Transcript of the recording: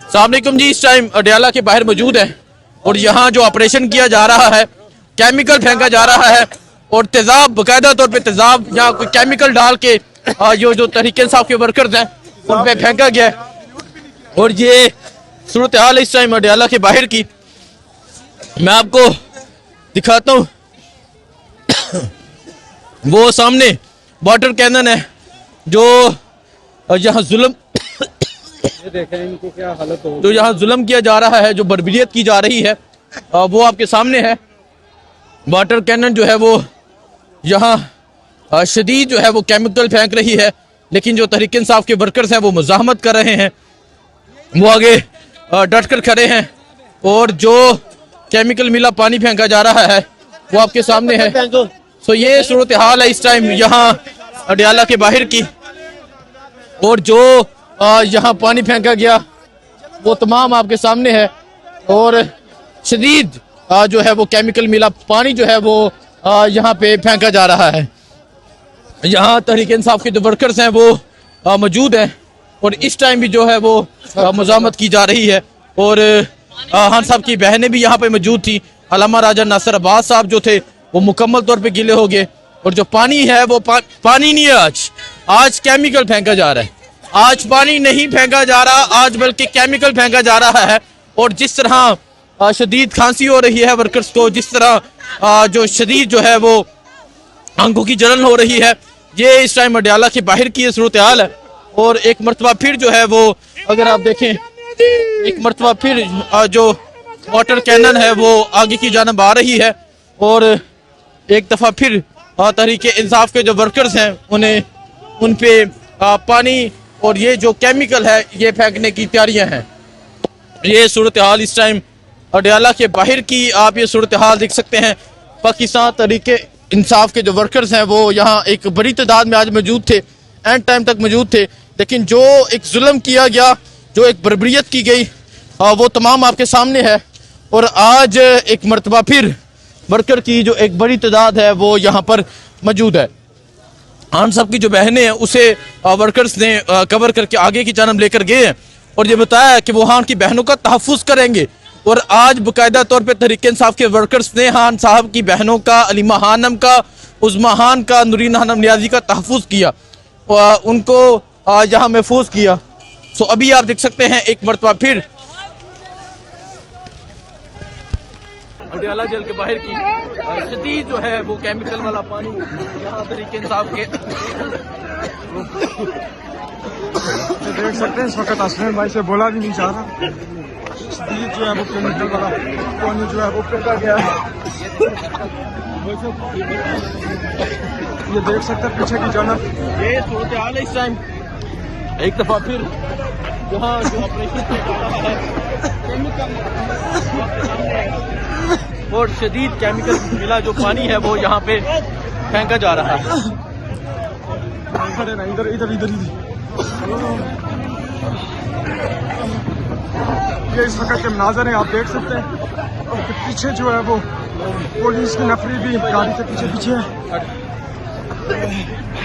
अस्सलामुअलैकुम जी, इस टाइम अडयाला के बाहर मौजूद है और यहाँ जो ऑपरेशन किया जा रहा है, केमिकल फेंका जा रहा है और तेजाब, बाकायदा तौर पे तेजाब यहाँ कोई केमिकल डाल के जो तहरीक इंसाफ के वर्कर्स हैं उन पे फेंका गया है। और ये सूरत हाल है इस टाइम अडयाला के बाहर की। मैं आपको दिखाता हूँ, वो सामने वाटर कैनन है जो यहाँ जुल्म, ये देखें इनको क्या हालत हो, जो यहाँ जुल्म किया जा रहा है, जो बर्बरियत की जा रही है, वो आपके सामने है। वाटर कैनन जो है वो यहाँ शदीद जो है वो केमिकल फेंक रही है, लेकिन जो तहरीक इंसाफ के वर्कर्स हैं वो मुजाहमत कर रहे हैं, वो आगे डट कर खड़े हैं और जो केमिकल मिला पानी फेंका जा रहा है वो आपके सामने है। सो ये सूरत हाल है इस टाइम यहाँ अडयाला के बाहर की। और जो यहाँ पानी फेंका गया वो तमाम आपके सामने है और शदीद जो है वो केमिकल मिला पानी जो है वो यहाँ पे फेंका जा रहा है। यहाँ तहरीक इंसाफ के जो वर्कर्स हैं वो मौजूद हैं और इस टाइम भी जो है वो मुजाहमत की जा रही है। और खान साहब की बहनें भी यहाँ पे मौजूद थी। अल्लामा राजा नासिर अब्बास साहब जो थे वो मुकम्मल तौर पे गिले हो गए और जो पानी है वो पानी नहीं है, आज केमिकल फेंका जा रहा है। आज पानी नहीं फेंका जा रहा, आज बल्कि केमिकल फेंका जा रहा है। और जिस तरह शदीद खांसी हो रही है वर्कर्स को, जिस तरह जो शदीद जो है वो आंखों की जलन हो रही है, ये इस टाइम अडयाला के बाहर की सूरत हाल है। और एक मरतबा फिर जो है वो अगर आप देखें, एक मरतबा फिर जो वाटर कैनन है वो आगे की जानब आ रही है और एक दफ़ा फिर तहरीक इंसाफ के जो वर्कर्स हैं उन्हें उन पे पानी और ये जो केमिकल है ये फेंकने की तैयारियां हैं। ये सूरत हाल इस टाइम अडयाला के बाहर की आप ये सूरत हाल देख सकते हैं। पाकिस्तान तहरीक इंसाफ के जो वर्कर्स हैं वो यहाँ एक बड़ी तादाद में आज मौजूद थे, एंड टाइम तक मौजूद थे, लेकिन जो एक जुल्म किया गया, जो एक बर्बरियत की गई, वो तमाम आपके सामने है। और आज एक मरतबा फिर वर्कर की जो एक बड़ी तादाद है वो यहाँ पर मौजूद है। खान साहब की जो बहनें हैं उसे वर्कर्स ने कवर करके आगे की जानब लेकर गए हैं और ये बताया कि वो खान की बहनों का तहफ़्फ़ुज़ करेंगे। और आज बाकायदा तौर पे तहरीक इंसाफ के वर्कर्स ने खान साहब की बहनों का, अलीमा खानम का, उज़्मा खान का, नूरीन खानम नियाजी का तहफ़्फ़ुज़ किया, उनको यहाँ महफूज किया। सो अभी आप देख सकते हैं एक मरतबा फिर अडयाला जेल के बाहर की शदीद जो है वो केमिकल वाला पानी यहाँ तहरीक इंसाफ के देख सकते हैं। इस वक्त असलम भाई से बोला भी नहीं चाह रहा, शदीद जो है वो केमिकल वाला पानी जो है वो फेंका गया है। ये देख सकते हैं पीछे की जानब, ये सूरत हाल है इस टाइम। एक दफा फिर यहाँ जो ऑपरेशन किया जा रहा है, केमिकल और शदीद केमिकल मिला जो पानी है वो यहाँ पे फेंका जा रहा है। इधर इधर इधर ये इस वक्त के मनाज़र हैं, आप देख सकते हैं। और पीछे जो है वो पुलिस की नफरी भी गाड़ी के पीछे पीछे है।